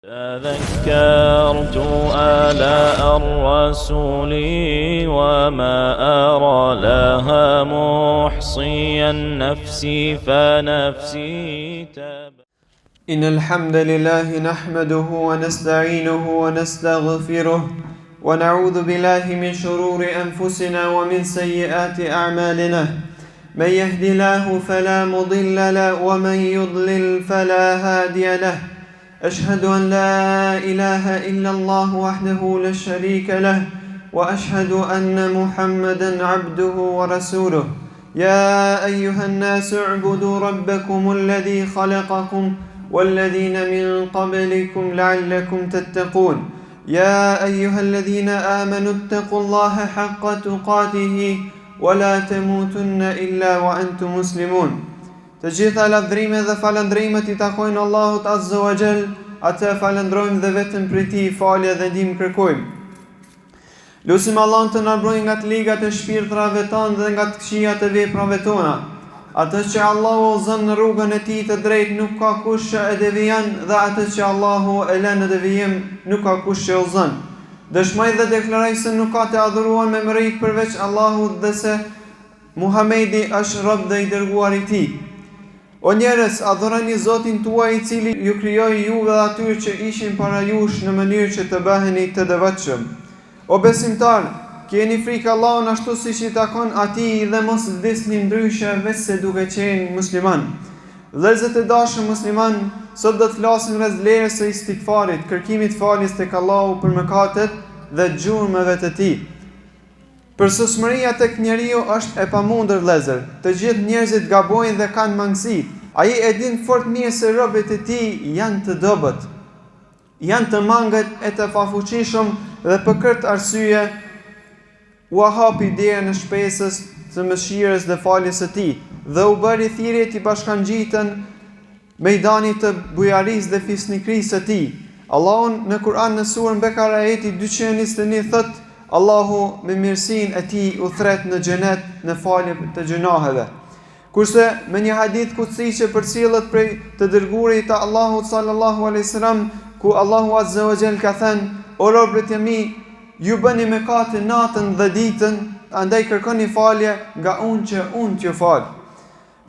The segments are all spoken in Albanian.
تذكرت آلاء الرسول وما أرى لها محصيا نفسي فنفسي إن الحمد لله نحمده ونستعينه ونستغفره ونعوذ بالله من شرور أنفسنا ومن سيئات أعمالنا من يهد الله فلا مضل له ومن يضلل فلا هادي له أشهد أن لا إله إلا الله وحده لا شريك له وأشهد أن محمدا عبده ورسوله يا أيها الناس اعبدوا ربكم الذي خلقكم والذين من قبلكم لعلكم تتقون يا أيها الذين آمنوا اتقوا الله حق تقاته ولا تموتن إلا وأنتم مسلمون. Të gjitha lavdrimet dhe falëndrimet I takojnë Allahut Azza wa Jall, atë falëndrojmë dhe vetëm prej Tij falje dhe ndihmë kërkojmë. Lutim Allahun të na mbrojë nga të ligat e shpirtrave tonë dhe nga të këqijat e veprave tona. Atë që Allahu udhëzon në rrugën e Tij të drejtë nuk ka kush që e devijon dhe atë që Allahu e lën në devijim nuk ka kush që udhëzon. Dëshmoj dhe deklaroj se nuk ka të adhuruar me mërit përveç Allahut dhe se Muhamedi është rob dhe I dërguar I Tij. O njerëz, adhuroni Zotin tuaj I cili ju krijoi juve dhe atyre që ishin para jush në mënyrë që të bëheni të devotshëm. O besimtar, keni frikë Allahun ashtu siç I takon Atij dhe mos vdesni ndryshe vetëse duke qenë musliman. Vëllezër e dashur musliman, sot do të flasim rreth vlerës së istighfarit, kërkimit faljes tek Allahu për mëkatet dhe gjurmëve të tij. Përsosmëria tek njeriu është e pamundur vëllezër. Të gjithë njerëzit gabojnë dhe kanë mangësi. Ai e din fort mirë se robët e tij janë të dobët, janë të mangët e të pafuqishëm dhe për këtë arsye u hapi derën e shpresës të mëshirës dhe faljes së tij dhe u bëri thirrje të bashkangjitën mejdanit të bujarisë dhe fisnikrisë së tij. Allahu në Kur'an në surën Bekara ajeti 221 thotë: Allahu me mirësinë e Tij u thret në xhenet në falje të gjunaheve. Kurse me një hadith kutsi që përcjellet prej të dërguarit të Allahut sallallahu alaihi wasallam, ku Allahu azza wa jall ka thënë: O robët e mi, ju bëni mëkate natën dhe ditën, andaj kërkoni falje nga unë që unë t'ju fal.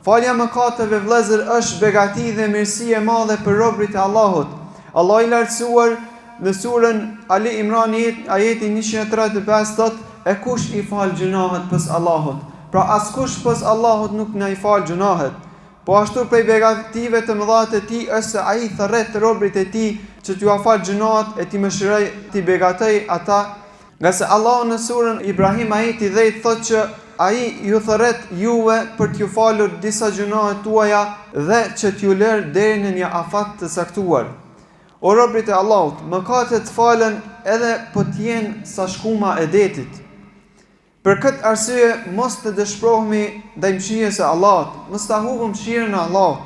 Falja mëkateve vëllezër është begati dhe mirësi e madhe për robërit e Allahut. Allah I lartësuar në surën Ali Imran ajeti 135 thotë: E kush I fal gjunahet pës Allahut? Pra askush pës Allahut nuk na I fal gjunahet. Po ashtu prej begative të mëdha të Tij është se Ai thërret robërit e Tij që t'ju afal gjunahet e t'i mëshiroj, t'i begatoj ata. Nga se Allahu në surën Ibrahim ajeti 10 thotë që Ai ju thërret juve për t'ju falur disa gjunahet tuaja dhe që t'ju lërë deri në një afat të saktuar. O robërit e Allahut, mëkatet falen edhe po t'jenë sa shkuma e detit. Për këtë arsye mos të dëshpërohemi ndaj mëshirës së Allahut, mos ta humbim mëshirën e Allahut.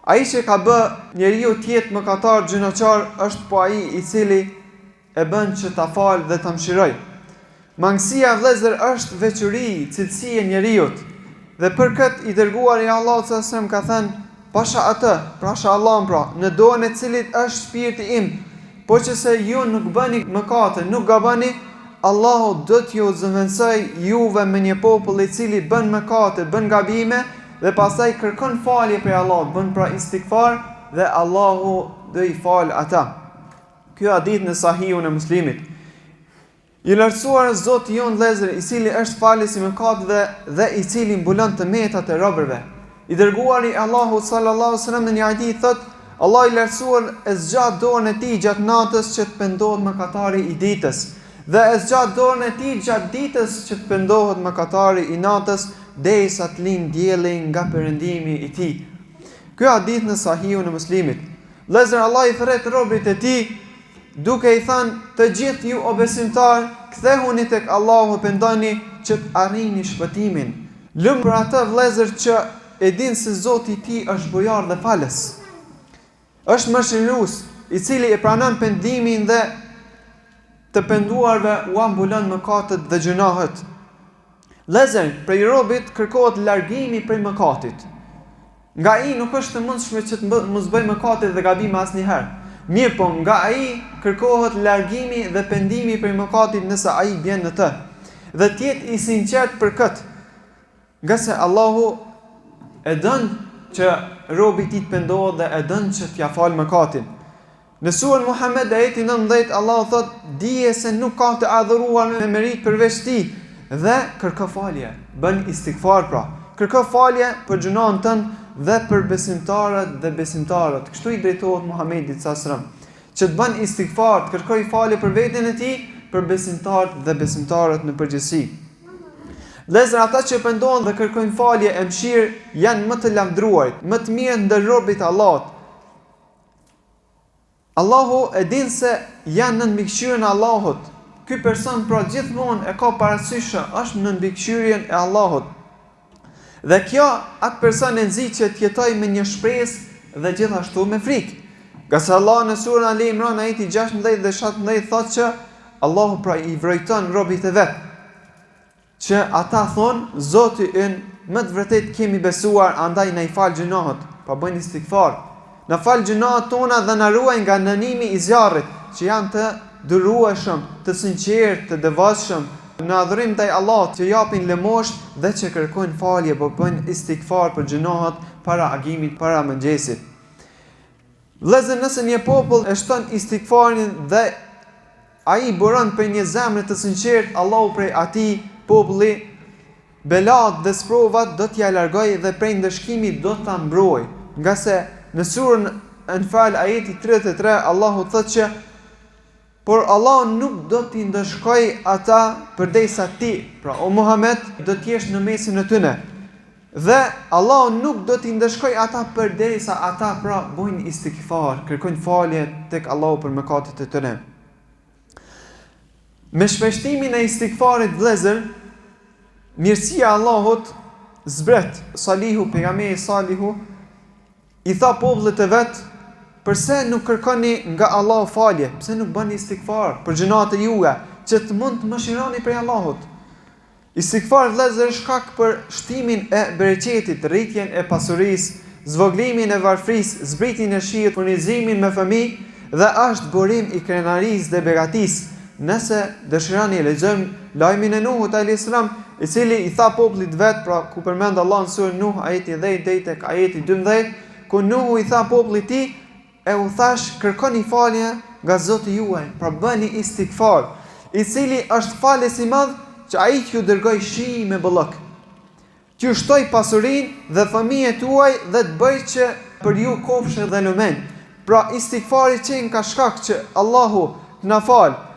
Ai që ka bë njeriu të jetë mëkatar gjunaqar është po ai I cili e bën që ta falë dhe ta mëshiroj. Mangësia vëllezër është veçori, cilësi e njeriu. Dhe për këtë I dërguari I Allahut sallallahu alaihi wasallam ka thënë: Pasha atë, pasha Allahun pra, në dorën e cilit është shpirti im, po që se ju nuk bëni mëkate, nuk gabani, Allahu do t'ju zëvendësoj juve me një popull I cili bën mëkate, bën gabime dhe pastaj kërkon falje prej Allahut, bën pra istighfar dhe Allahu do I fal ata. Ky hadith në Sahihun e Muslimit. I lartësuar Zoti jon vëllezër, I cili është falës I mëkateve dhe I cili mbulon të metat e robërve. I dërguari Allahu sallallahu alaihi wasallam në një hadith thotë: Allah I lartësuar e zgjat dorën e Tij gjatë natës që të pendohet mëkatari I ditës, dhe e zgjat dorën e Tij gjatë ditës që të pendohet mëkatari I natës, derisa të lind dielli nga perëndimi I Tij. Ky hadith në Sahihun e Muslimit. Vëllezër, Allah I thret robërit e Tij duke I thënë: Të gjithë ju o besimtar, kthehuni tek Allahu, pendoni që të arrini shpëtimin. Lëm për ata vëllezër që e din se Zoti I tij është bujar dhe falës. Është mëshirues, I cili e pranon pendimin dhe të penduarve u ambulon mëkatet dhe gjunahet. Vëllezër, prej robit kërkohet largimi prej mëkatit. Nga ai nuk është të mundshme që të mos bëj mëkate dhe gabime asnjëherë. Mirë po nga ai kërkohet largimi dhe pendimi prej mëkatit nëse ai bjen në të. Dhe të jetë i sinqert për këtë. Nga se Allahu e dën që robi i tij të pendohet dhe e dën që t'ia fal mëkatin. Në surën Muhammed ajeti 19 Allahu thot: "Dije se nuk ka të adhuruar me merit përveç ti dhe kërko falje." Bën istighfar pra. Kërko falje për gjunahun tënd dhe për besimtarët dhe besimtarët. Kështu i drejtohet Muhamedit sallallahu alaihi wasallam, që të bën istighfar, të kërkoj falje për veten e tij, për besimtarët dhe besimtarët në përgjithësi. Vëllezër, ata që pendohen dhe kërkojnë falje e mëshirë janë më të lavdruarit, më të mirë ndër robët e Allahut. Allahu e din se janë në mbikëqyrjen e Allahut. Ky person pra gjithmonë e ka parasysh se është në mbikëqyrjen e Allahut. Dhe kjo atë person e nxit që të jetojë me një shpresë dhe gjithashtu me frikë. Nga se Allah në surën Ali Imran ajeti 16 dhe 17 thotë që Allahu pra i vrojton robët e vet, që ata thonë: Zoti ynë, më të vërtet kemi besuar, andaj na i fal gjunahët. Pa bëjnë istighfar. Na fal gjunahët tona dhe na ruaj nga nënimi i zjarrit, që janë të durueshëm, të sinqertë, të devotshëm, në adhurim ndaj Allahut, që japin lëmosh dhe që kërkojnë falje, po bëjnë istighfar për gjunahët para agimit, para mëngjesit. Vëllezër, nëse një popull e shton istighfarin dhe ai buron për një zemër të sinqertë, Allahu prej atij populli belat dhe sprovat do t'ja largoj dhe prej ndëshkimit do t'a mbroj. Nga se në surën Anfal ajeti 33 Allahu thotë që por Allah nuk do t'i ndëshkoj ata përderisa ti, pra o Muhammed, do t'jesh në mesin e tyre. Dhe Allah nuk do t'i ndëshkoj ata përderisa ata pra bojnë istighfar, kërkojnë falje tek Allahu për mëkatet e tyre. Me shpeshtimin e istighfarit, vëllezër, mirësia e Allahut zbret. Salihu, pejgamberi Salihu, i tha popullit e vet: "Pse nuk kërkoni nga Allahu falje? Pse nuk bëni istighfar për gjunat e juaja, që të mund të mëshironi prej Allahut?" Istighfar, vëllezër, është shkak për shtimin e bereqetit, rritjen e pasurisë, zvoglimin e varfrisë, zbritjen e shiut, furnizimin me fëmijë dhe është burim i krenarisë dhe begatisë. Nëse dëshironi lexojmë lajmin e Nuhut alayhis salam, i cili i tha popullit vet, pra ku përmend Allah në surën Nuh ajeti 10 deri tek ajeti 12, ku Nuhu i tha popullit i tij, e u thash: "Kërkoni falje nga Zoti juaj, pra bëni istighfar, i cili është falës i madh, që ai t'ju dërgoj shi me bollok, t'ju shtoj pasurinë dhe fëmijët tuaj dhe të bëj që për ju kofshë dhe lumen." Pra istighfari qenë ka shkak që Allahu na fal,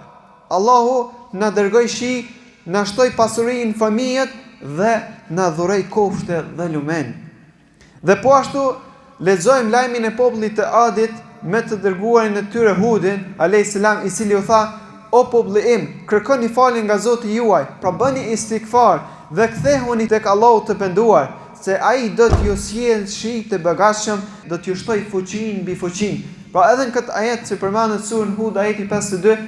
Allahu na dërgoj shi, na shtoj pasurinë, fëmijët dhe na dhuroj kofshë dhe lumen. Dhe po ashtu lexojmë lajmin e popullit të Adit me të dërguarin e tyre Hudin alayhis salam, i cili u tha: "O populli im, kërkoni falje nga Zoti juaj, pra bëni istighfar dhe kthehuni tek Allahu të penduar, se ai do t'ju sjellë shi të begatshëm, do t'ju shtoj fuqinë mbi fuqinë." Pra edhe në këtë ajet që përmendet surën Hud ajeti 52,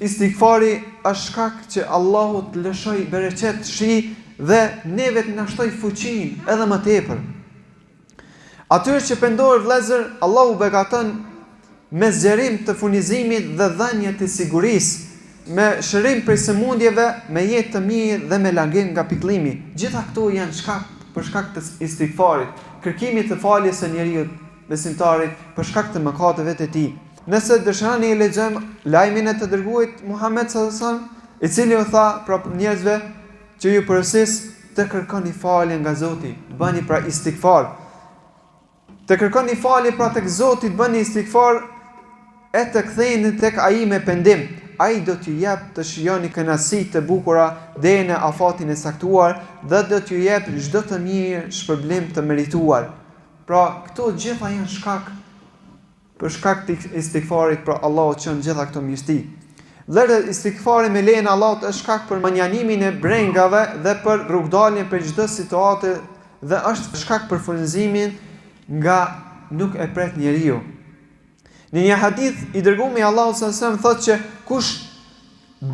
istighfari është shkak që Allahu të lëshoj bereqet, shi dhe neve të na shtoj fuqinë edhe më tepër. Atyre që pendohen, vëllezër, Allahu begaton me zgjerim të furnizimit dhe dhënie të sigurisë, me shërim prej sëmundjeve, me jetë të mirë dhe me largim nga pikëllimi. Gjitha këto janë për shkak të istighfarit, kërkimit të faljes së njeriu besimtarit për shkak të mëkateve të tij. Nëse dëshironi lexojmë lajmin e të dërguarit Muhammed sallallahu alaihi wasallam, i cili u tha pra njerëzve që ju përësis të kërkoni falje nga Zoti, bëni pra istighfar. Të kërkoni falje pra tek Zoti, bëni istighfar e të ktheheni tek ai me pendim. Ai do t'ju jep të shijoni kënaqësi të bukura deri në afatin e saktuar dhe do t'ju jep çdo të mirë shpërblim të merituar. Pra këto gjitha janë për shkak të istighfarit, pra Allahu çon gjitha këto mirësi. Vlerë istighfari me lejen e Allahut është shkak për manjanimin e brengave dhe për rrugdaljen për çdo situatë dhe është shkak për furnizimin nga nuk e pret njeriu. Në një hadith i dërguar i Allahut sallallahu alaihi wasallam thotë që kush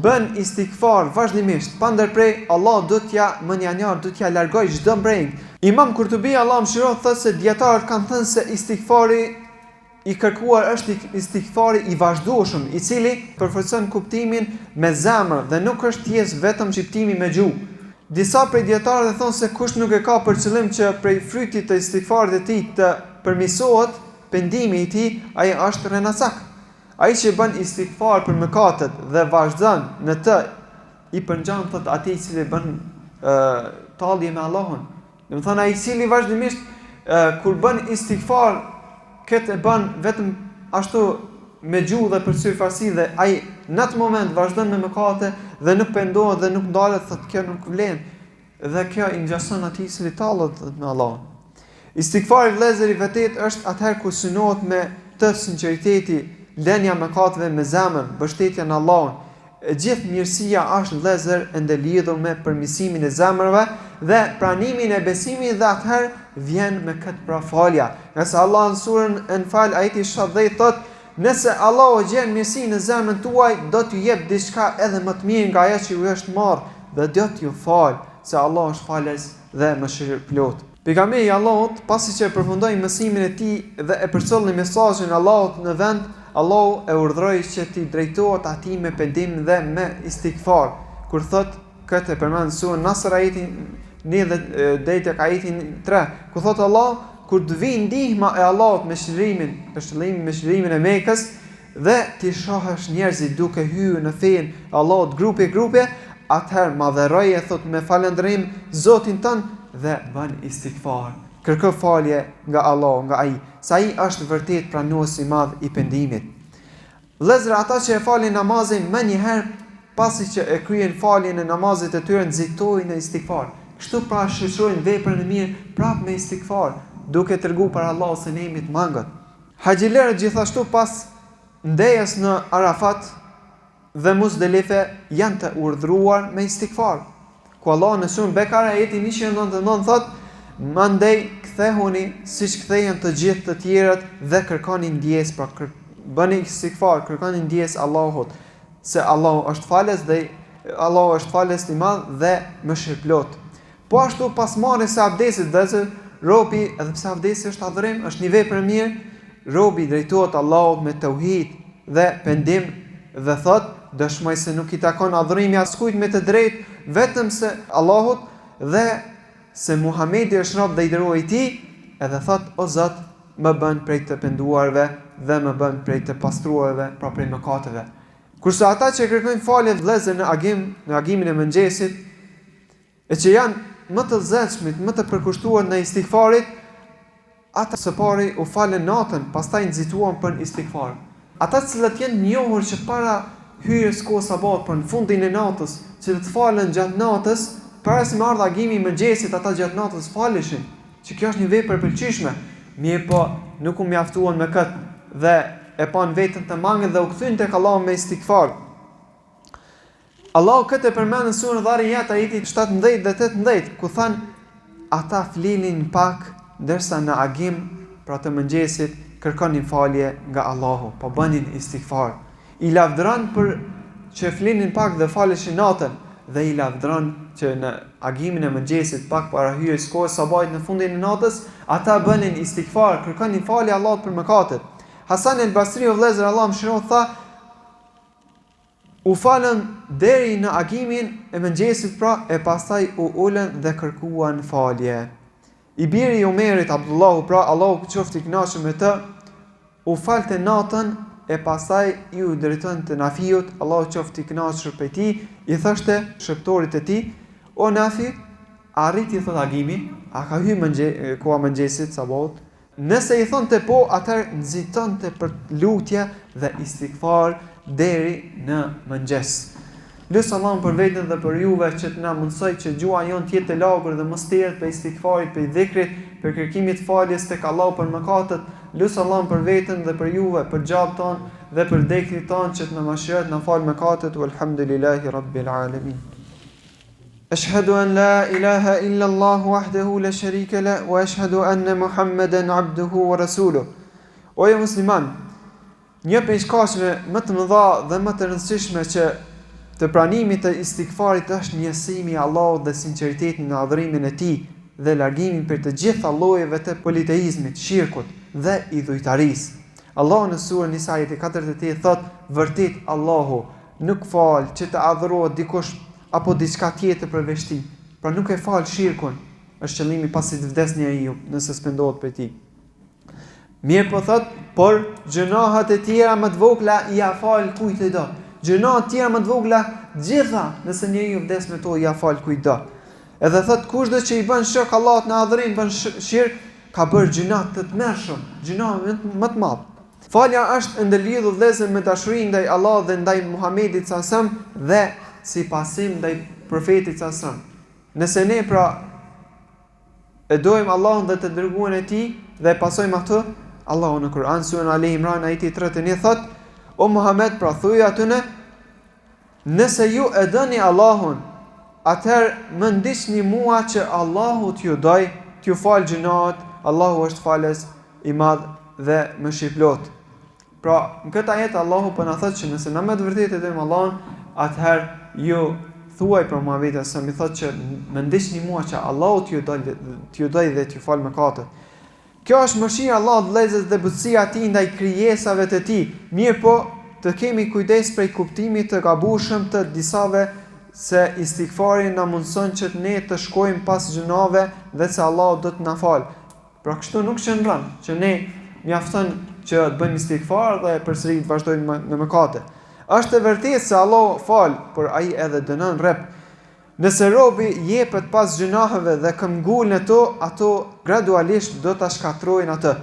bën istighfar vazhdimisht pa ndërprej, Allah do t'ja mënjanjar, do t'ja largoj çdo breng. Imam Kurtubi, Allah mëshiroft, thotë se dietarët kanë thënë se istighfari i kërkuar është istighfari i vazhdueshëm, i cili përforcon kuptimin me zemër dhe nuk është thjesht vetëm shqiptimi me gjuhë. Disa prej dietarëve thonë se kush nuk e ka për qëllim që prej frytit të istighfarit të tij të përmirësohet pendimi i tij, ai është renacak. Ai që bën istighfar për mëkatet dhe vazhdon në të, i përngjan thot atij i cili bën tallje me Allahun. Do të thonë ai i cili vazhdimisht kur bën istighfar këtë e bën vetëm ashtu me gjuhë dhe për syrfarsi dhe ai në atë moment vazhdon me mëkate dhe nuk pendohet dhe nuk ndalet, thotë kjo nuk vlen. Dhe kjo i ngjason atij i cili tallet me Allahun. Istighfari vëllezëri vërtet është atëherë kur synohet me të sinqeriteti, lënia mëkateve me zemër, mbështetja në Allahun. E gjithë mirësia është vëllezër ende lidhur me përmirësimin e zemrave dhe pranimin e besimit dhe atëherë vjen me këtë pra falja. Nëse Allah në surën Enfal ajeti 70 thotë, nëse Allah o gjen mirësi në zemrën tuaj, do t'ju jep diçka edhe më të mirë nga ajo që ju është marrë dhe do t'ju fal, se Allah është falës dhe mëshirëplot. Pejgamberi i Allahut, pasi që përfundoi mësimin e tij dhe e përcolli mesazhin e Allahut në vend, Allahu e urdhëroi që ti drejtohet atij me pendim dhe me istighfar. Kur thot këtë përmend surën Nasr ajetin 1 deri tek ajetin 3, ku thot Allah, kur të vijë ndihma e Allahut me shërimin e Mekës dhe ti shohësh njerëzit duke hyrë në fenë e Allahut grupe, atëherë madhëroje thot me falëndrim Zotin tënd dhe bën istighfar. Kërko falje nga Allah, nga ai, sa ai është vërtet pranues i madh i pendimit. Vëllezër, ata që e falin namazin më njëherë pasi që e kryen faljen e namazit të tyre nxitojnë në istighfar. Kështu pra shoqërojnë veprën e mirë prapë me istighfar, duke treguar për Allah se ne jemi të mangët. Haxhilerët gjithashtu pas ndejës në Arafat dhe Muzdelife janë të urdhëruar me istighfar. Ku Allah në surën Bekara ajeti 199 thotë, mandej kthehuni siç kthehen të gjithë të tjerët dhe kërkoni ndjes, pra bëni istighfar, kërkoni ndjes Allahut, se Allahu është falës dhe Allahu është falës i madh dhe mëshirëplot. Po ashtu pas marrjes së abdesit, dhe robi, edhe pse abdesi është adhurim, është një vepër e mirë, robi drejtohet Allahut me tauhid dhe pendim dhe thot, dëshmoj se nuk i takon adhurimi askujt me të drejtë, vetëm se Allahut dhe se Muhamedi është rob dhe i dërguar i tij, edhe thot, o Zot, më bën prej të penduarve dhe më bën prej të pastruarve, pra prej mëkateve. Kurse ata që kërkojnë falje vëllezër në agimin e mëngjesit, e që janë më të zëvshmit, më të përkushtuar në istighfarit, ata së pari u falen natën, pastaj nxituan për istighfar. Ata që janë njohur që para hyrjes kohës sabat, për në fundin e natës, që të falen gjatë natës, para se me ardha agimi i mëngjesit, ata gjatë natës faleshin, që kjo është një vepër e pëlqishme. Mirë po, nuk u mjaftuan me këtë dhe e pan vetën të mangët dhe u kthyn tek Allahu me istighfar. Allahu këtë e përmend në surën Dhariyat ajeti 17 dhe 18, ku than ata flinin pak ndërsa në agim pra të mëngjesit kërkonin falje nga Allahu, po bënin istighfar. I lavdëron për që flinin pak dhe faleshin natën dhe i lavdëron që në agimin e mëngjesit pak para hyrjes kohës sabahit në fundin e natës, ata bënin istighfar, kërkonin falje Allahut për mëkatet. Hasan el-Basri vëllezër Allah mëshiroft tha, u falën deri në agimin e mëngjesit pra e pastaj u ulën dhe kërkuan falje. I biri i Umerit Abdullahu pra Allahu qoftë i kënaqur me të, u falte natën e pastaj ju drejton të Nafiut, Allahu qoftë i kënaqur prej tij, i thoshte shërptorit e tij, o Nafi, arriti thot agimi, a ka hyrë koha mëngjesit sabahut? Nëse i thonte po, atëherë nxitonte për lutje dhe istighfar deri në mëngjes. Lusë Allahun për veten dhe për juve që të na mundsoj që gjua jon të jetë e lagur dhe mos tërhet për istighfarit, për dhikrit, për kërkimit faljes tek Allahu për mëkatet. Lusë Allahun për veten dhe për juve, për gjallë ton dhe për dekrit ton që të na mëshirohet, na fal mëkatet. Walhamdulillahi rabbil alamin. Ashhadu an la ilaha illa Allah wahdahu la sharika la wa ashhadu anna Muhammadan abduhu wa rasuluhu. O ju musliman, një prej shkaqeve më të mëdha dhe më të rëndësishme që të pranimit të istighfarit është njësimi i Allahut dhe sinqeriteti në adhurimin e tij dhe largimi për të gjitha llojeve të politeizmit, shirkut dhe idhujtarisë. Allahu në surën Nisa ajeti 48 thot, vërtet Allahu nuk fal që të adhurohet dikush apo diçka tjetër përveç tij. Pra nuk e fal shirkun. Është qëllimi pasi të vdes njeriu nëse spendohet për ti. Mirë po thot, por gjunahat e tjera më të vogla ja fal kujt do. Gjunahat e tjera më të vogla gjitha, nëse njeriu vdes me to ja fal kujt do. Edhe thot kushdo që i bën shirk Allahut në adhurim, bën shirk, ka bërë gjuna të tmerrshëm, gjuna më të madh. Falja është ndërlidhur vëllezër me dashurinë ndaj Allahut dhe ndaj Muhamedit sallallahu alaihi wasallam dhe si pasim ndaj profetit sallallahu alaihi wasallam. Nëse ne pra e dojmë Allahun dhe të dërguarin e tij dhe e pasojmë atë, Allahu në Kur'an surën Ali Imran ajeti 31 thot: O Muhammed, pra thuaj atyne, nëse ju e dëni Allahun, atëherë më ndiqni mua që Allahu t'ju doj, t'ju fal gjunat, Allahu është falës i madh dhe mëshirëplot. Pra, në këtë ajet Allahu po na thotë që nëse na me të vërtetë e dojmë Allahun, atëherë ju thuaj për Muhamedit sa më thotë që më ndiqni mua që Allahu t'ju doj dhe t'ju fal mëkatet. Kjo është mëshira e Allahut vëllezër dhe butësia e tij ndaj krijesave të tij. Mirë po, të kemi kujdes prej kuptimit të gabueshëm të disave se istighfari na mundson që ne të shkojmë pas gjunave dhe se Allahu do të na fal. Pra kështu nuk qëndron që ne mjafton që të bëjmë istighfar dhe përsëri të vazhdojmë në mëkate. Është e vërtetë se Allahu fal, por ai edhe dënon rrep. Nëse robi jepet pas gjunaheve dhe këmbgul në to, ato gradualisht do ta shkatrojnë atë.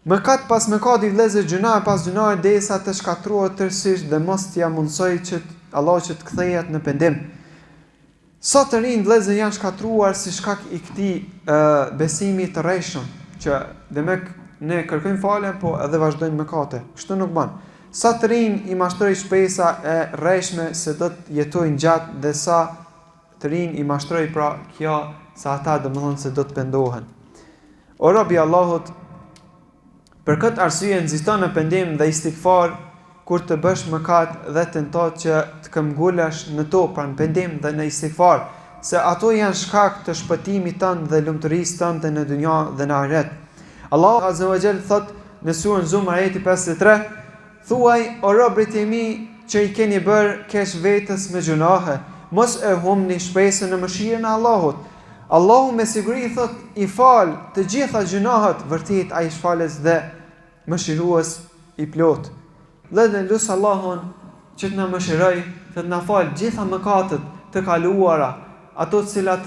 Mëkat pas mëkati vëllezër, gjuna pas gjunaje derisa të shkatrohet tërësisht dhe mos t'ia mundsoj që Allahu që të kthehet në pendim. Sa të rinj vëllezër janë shkatruar si shkak i këtij besimi të rreshëm, që demek ne kërkojmë falje, po edhe vazhdojmë mëkate. Kështu nuk bën. Sa të rinj i mashtroi shpesa e rreshme se do të jetojnë gjatë dhe sa të rinj i mashtroi pra kjo sa ata domethënë se do të pendohen. O robi Allahut, për këtë arsye nxito në pendim dhe istighfar kur të bësh mëkat dhe tentohet që të këmbgulesh në to pra në pendim dhe në istighfar, se ato janë shkak të shpëtimit tënd dhe lumturisë tënde në dynja dhe në ahiret. Allahu Azza wa Jall thot në surën Zumar ajeti 53: Thuaj o robërit e mi që i keni bërë keq vetes me gjunahe, mos e humni shpresën në mëshirën e Allahut. Allahu me siguri thot i fal të gjitha gjunahet, vërtet ai është falës dhe mëshirues i plot. Dhe lut Allahun që të na mëshiroj, të na fal gjitha mëkatet të kaluara, ato të cilat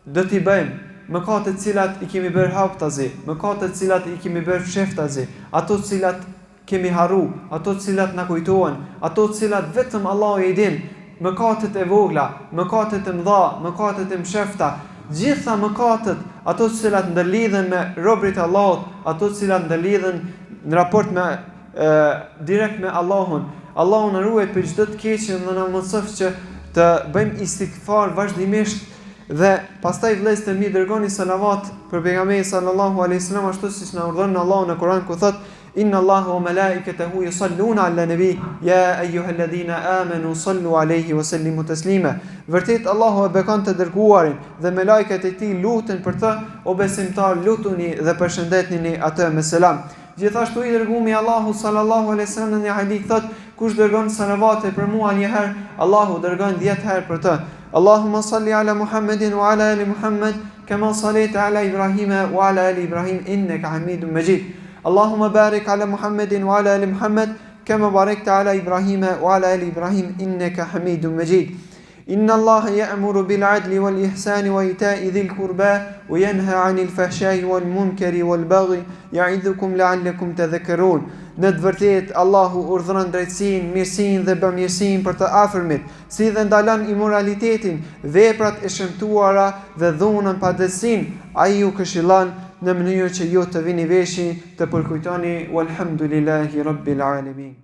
do t'i bëjmë, mëkatet të cilat i kemi bërë haptazi, mëkatet të cilat i kemi bërë fsheftazi, ato të cilat kemi harru, ato të cilat na kujtohen, ato të cilat vetëm Allahu i din, mëkatet e vogla, mëkatet e mëdha, mëkatet e mshefta, gjitha mëkatet, ato të cilat ndërlidhen me robërit e Allahut, ato të cilat ndërlidhen në raport me direkt me Allahun. Allahu na ruaj për çdo të keqen dhe na mëson që të bëjmë istighfar vazhdimisht dhe pastaj vëllezër të mi dërgoni salavat për pejgamberin sallallahu alaihi wasallam ashtu siç na urdhon Allahu në Kur'an ku thot: Inna Allaha wa malaikatahu yusalluna 'ala nabi ya ayyuhalladhina amanu sallu 'alayhi wa sallimu taslima. Vërtet Allahu e bekon të dërguarin dhe me lajket e tij luten për të, o besimtar lutuni dhe përshëndetni atë me selam. Gjithashtu i dërguami Allahu sallallahu alaihi wasallam në një hadith thot: kush dërgon salavate për mua një herë, Allahu dërgon 10 herë për të. Allahumma salli ala Muhammedin wa ala ali Muhammed kama sallaita ala Ibrahima wa ala ali Ibrahim innaka Hamidum Majid. Allahumma barik ala Muhammedin wa ala ali Muhammed kama barakta ala Ibrahima wa ala ali Ibrahim innaka Hamidum Majid. Inna Allaha ya'muru bil 'adli wal ihsani wa ita'i dhil qurba wa yanha 'anil fahsha'i wal munkari wal baghi ya'idhukum la'allakum tadhakkarun. Në të vërtetë Allahu urdhëron drejtësinë, mirësinë dhe bamirësinë për të afërmit, si dhe ndalon imoralitetin, veprat e shëmtuara dhe dhunën pa drejtësinë. Ai ju këshillon në mënyrë që ju të vini veshi të përkujtoni walhamdulillahi rabbil alamin.